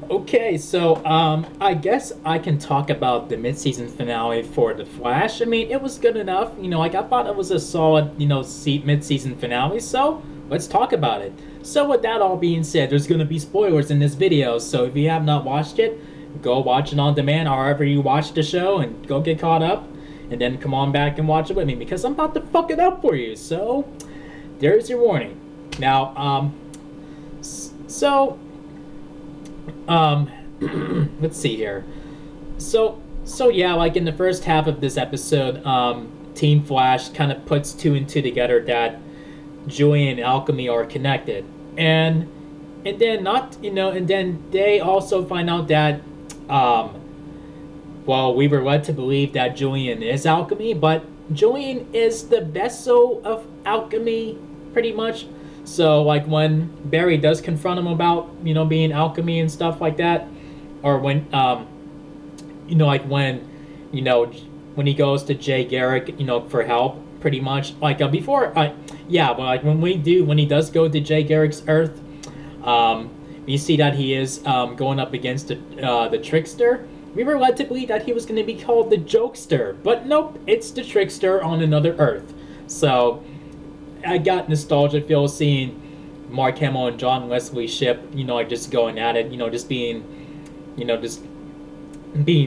Okay, so I guess I can talk about the mid-season finale for The Flash. I mean, it was good enough. Like I thought it was a solid, mid-season finale. So let's talk about it. So with that all being said, there's gonna be spoilers in this video. So if you have not watched it, go watch it on demand, however you watch the show, and go get caught up, and then come on back and watch it with me because I'm about to fuck it up for you. So there's your warning. Now, so um, let's see here. So yeah, like in the first half of this episode, Team Flash kind of puts two and two together that Julian and Alchemy are connected, and then not and then they also find out that um, well, we were led to believe that Julian is Alchemy, but Julian is the vessel of Alchemy, pretty much. So, like, when Barry does confront him about, being Alchemy and stuff like that, or when, like you know, when he goes to Jay Garrick, for help, pretty much. Like, yeah, but like when he does go to Jay Garrick's Earth, you see that he is going up against the Trickster. We were led to believe that he was going to be called the Jokester, but nope, it's the Trickster on another Earth. So I got nostalgia feel seeing Mark Hamill and John Wesley ship, like just going at it, just being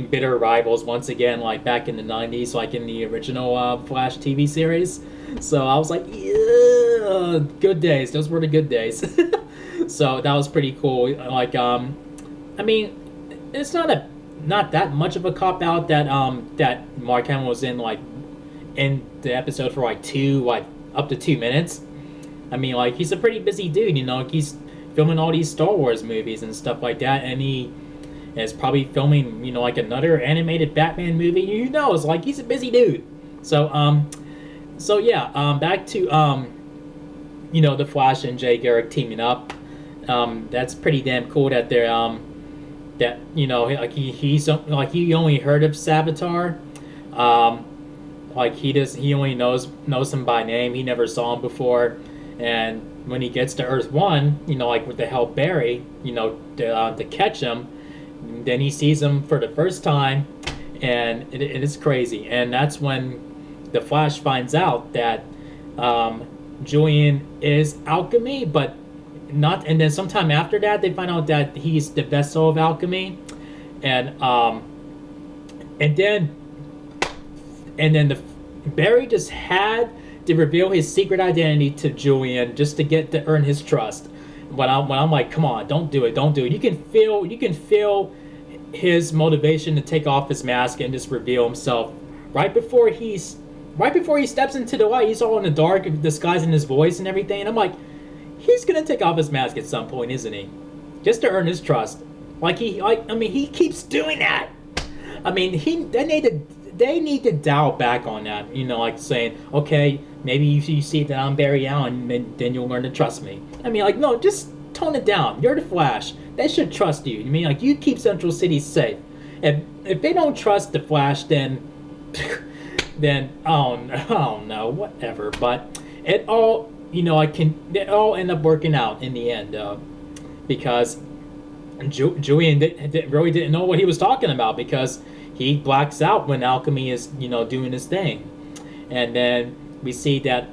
bitter rivals once again, like back in the '90s, like in the original Flash TV series. So I was like, yeah, good days. Those were the good days. So that was pretty cool. Like, I mean, it's not that much of a cop out that that Mark Hamill was in the episode for like up to 2 minutes. I mean, like, he's a pretty busy dude, he's filming all these Star Wars movies and stuff like that, and he is probably filming, like another animated Batman movie. Who knows? Like, he's a busy dude. So yeah, back to the Flash and Jay Garrick teaming up. That's pretty damn cool that they're that like he only heard of Savitar. Like he only knows him by name. He never saw him before, and when he gets to Earth One, like with the help Barry, to catch him, then he sees him for the first time, and it is crazy. And that's when the Flash finds out that Julian is Alchemy, but not. And then sometime after that, they find out that he's the vessel of Alchemy, and and then the Barry just had to reveal his secret identity to Julian just to earn his trust. When I'm like, come on, don't do it. You can feel his motivation to take off his mask and just reveal himself right before he steps into the light. He's all in the dark, disguising his voice and everything. And I'm like, he's gonna take off his mask at some point, isn't he? Just to earn his trust. He keeps doing that. I mean, they need to dial back on that, like saying, okay, maybe if you see that I'm Barry Allen, then you'll learn to trust me. I mean, like, no, just tone it down. You're the Flash. They should trust you. I mean, like, you keep Central City safe. If they don't trust the Flash, then oh no, whatever. But it all, it all end up working out in the end, because Julian really didn't know what he was talking about, because he blacks out when Alchemy is, doing his thing. And then we see that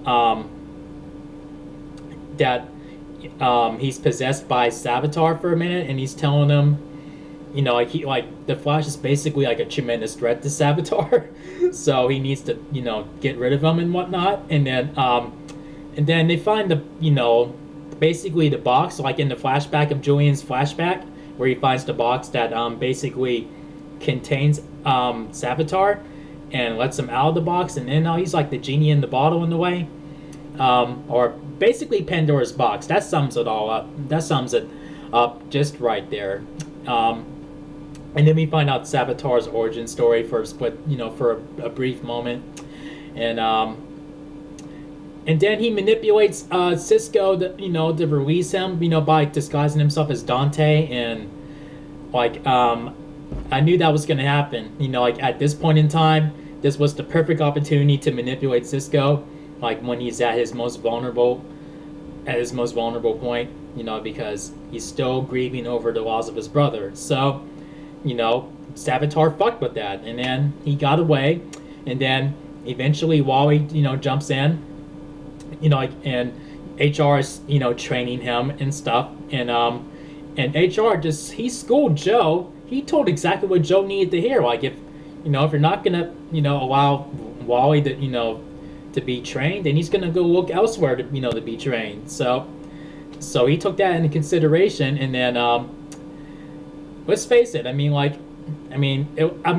he's possessed by Savitar for a minute, and he's telling him, the Flash is basically like a tremendous threat to Savitar, so he needs to, get rid of him and whatnot. And then they find basically the box, like in the flashback of Julian's flashback, where he finds the box that basically contains Savitar, and lets him out of the box, and then now he's like the genie in the bottle in a way, or basically Pandora's box. That sums it all up. That sums it up just right there. And then we find out Savitar's origin story for a split, for a brief moment, and then he manipulates Cisco to release him, by disguising himself as Dante. And like, I knew that was going to happen. Like, at this point in time, this was the perfect opportunity to manipulate Cisco, like when he's at his most vulnerable point. because he's still grieving over the loss of his brother. So, Savitar fucked with that, and then he got away, and then eventually Wally, jumps in, and HR is, training him and stuff, and HR he schooled Joe. He told exactly what Joe needed to hear. Like, if you're not gonna, allow Wally to be trained, then he's gonna go look elsewhere to be trained. So he took that into consideration, and then let's face it. I'm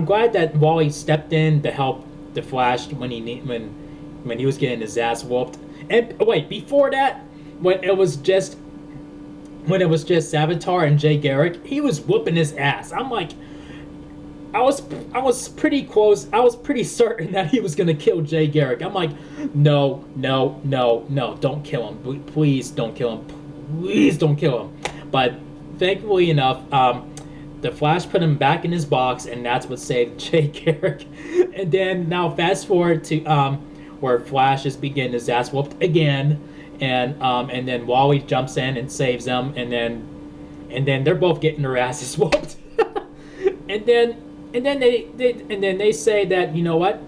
glad that Wally stepped in to help the Flash when he was getting his ass whooped. And wait, before that, when it was just Savitar and Jay Garrick, he was whooping his ass. I'm like, I was pretty close. I was pretty certain that he was gonna kill Jay Garrick. I'm like, no, don't kill him. Please don't kill him. Please don't kill him. But thankfully enough, the Flash put him back in his box, and that's what saved Jay Garrick. And then now fast forward to where Flash is getting his ass whooped again. And then Wally jumps in and saves them, and then they're both getting their asses whooped. and then they say that, you know what,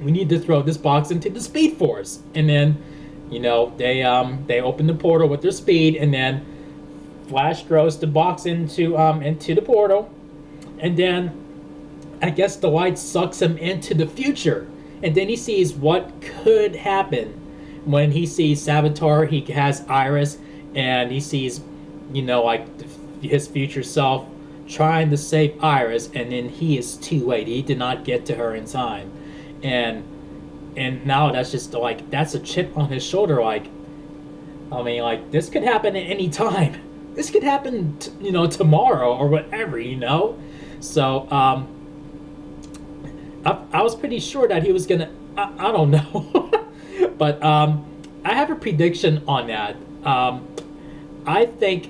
we need to throw this box into the Speed Force, and then they open the portal with their speed, and then Flash throws the box into the portal, and then I guess the light sucks him into the future, and then he sees what could happen. When he sees Savitar, he has Iris, and he sees, his future self trying to save Iris, and then he is too late. He did not get to her in time, and now that's just that's a chip on his shoulder. This could happen at any time. This could happen, tomorrow or whatever, So I was pretty sure that he was gonna. I don't know. But I have a prediction on that. I think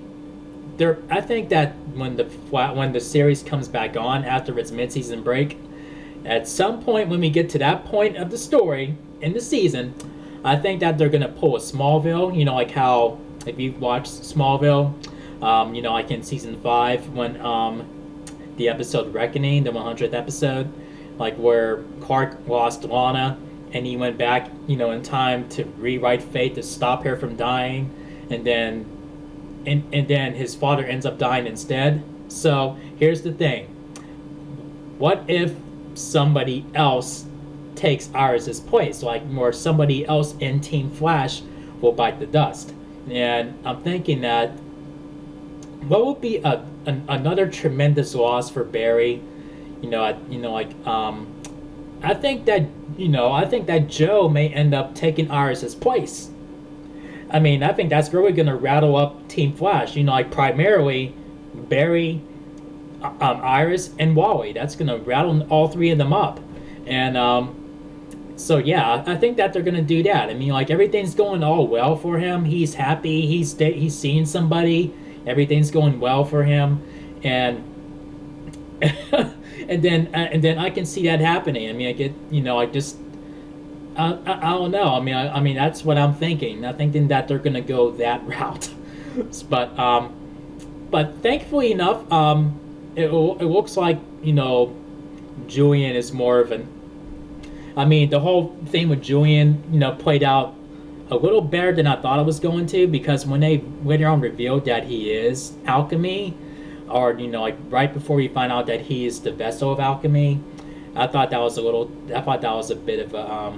that when the series comes back on after its mid-season break, at some point when we get to that point of the story in the season, I think that they're gonna pull a Smallville. Like how, if you watched Smallville, like in season 5 when the episode Reckoning, the 100th episode, like where Clark lost Lana. And he went back, in time to rewrite fate to stop her from dying, and then his father ends up dying instead. So here's the thing: what if somebody else takes Iris's place, or somebody else in Team Flash will bite the dust? And I'm thinking that what would be another tremendous loss for Barry? I think that Joe may end up taking Iris's place. I think that's really going to rattle up Team Flash. Primarily Barry, Iris, and Wally. That's going to rattle all three of them up. And so yeah, I think that they're going to do that. Everything's going all well for him. He's happy. He's seeing somebody. Everything's going well for him, and. And then I can see that happening. I don't know. That's what I'm thinking. I'm thinking that they're gonna go that route. But thankfully enough, it looks like Julian is more of an. The whole thing with Julian, played out a little better than I thought it was going to, because when they later on revealed that he is alchemy. Or right before we find out that he is the vessel of alchemy, I thought that was a bit of a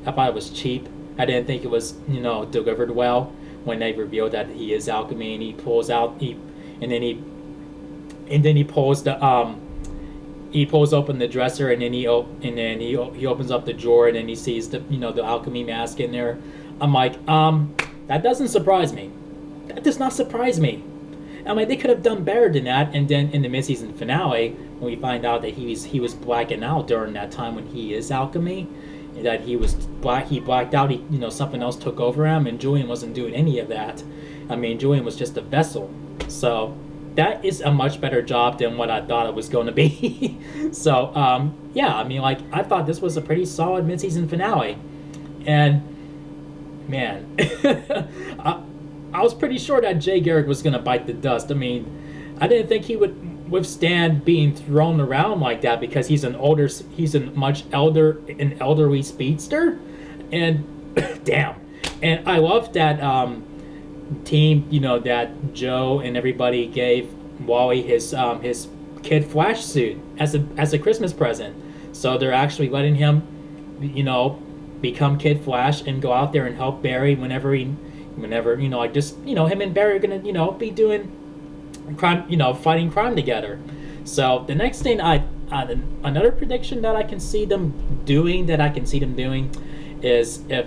I thought it was cheap. I didn't think it was delivered well when they revealed that he is alchemy, and he pulls out he pulls the he pulls open the dresser, and then he opens up the drawer, and then he sees the the alchemy mask in there. I'm like, that doesn't surprise me. That does not surprise me. They could have done better than that, and then in the mid-season finale, when we find out that he was blacking out during that time when he is alchemy, that he blacked out, something else took over him, and Julian wasn't doing any of that. Julian was just a vessel. So that is a much better job than what I thought it was going to be. So, yeah, I thought this was a pretty solid mid-season finale. And, man, I was pretty sure that Jay Garrick was gonna bite the dust. I mean, I didn't think he would withstand being thrown around like that because he's an elderly speedster, and damn. And I love that team, you know, that Joe and everybody gave Wally his Kid Flash suit as a Christmas present. So they're actually letting him, you know, become Kid Flash and go out there and help Barry whenever you know, like just, you know, him and Barry are gonna, you know, be doing crime, you know, fighting crime together. So the next thing another prediction that I can see them doing is if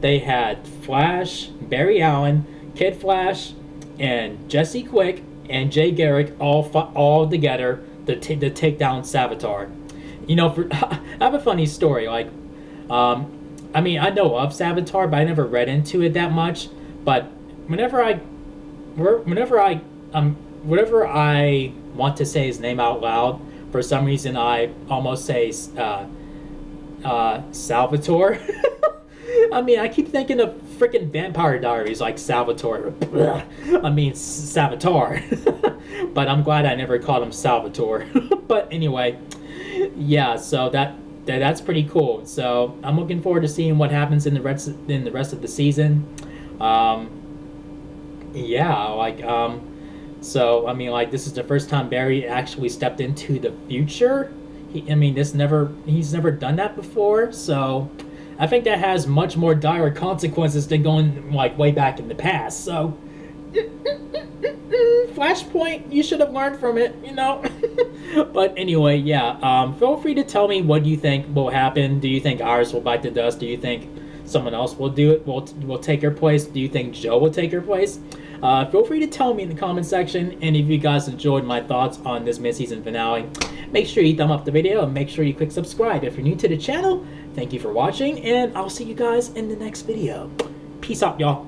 they had Flash, Barry Allen, Kid Flash, and Jesse Quick and Jay Garrick all together to take down Savitar. You know, I have a funny story. Like, I mean, I know of Savitar, but I never read into it that much. But whenever I want to say his name out loud, for some reason I almost say Salvatore. I mean, I keep thinking of freaking Vampire Diaries, like Salvatore. I mean, Savitar. But I'm glad I never called him Salvatore. But anyway, yeah. So that's pretty cool. So I'm looking forward to seeing what happens in the rest of the season. Yeah, like so I mean, like, this is the first time Barry actually stepped into the future. He's never done that before. So I think that has much more dire consequences than going like way back in the past. So Flashpoint, you should have learned from it, you know. But anyway, yeah. Feel free to tell me what you think will happen. Do you think Iris will bite the dust? Do you think someone else will do it? Will take her place? Do you think Joe will take her place? Feel free to tell me in the comment section. And if you guys enjoyed my thoughts on this mid-season finale, make sure you thumb up the video and make sure you click subscribe if you're new to the channel. Thank you for watching, and I'll see you guys in the next video. Peace out, y'all.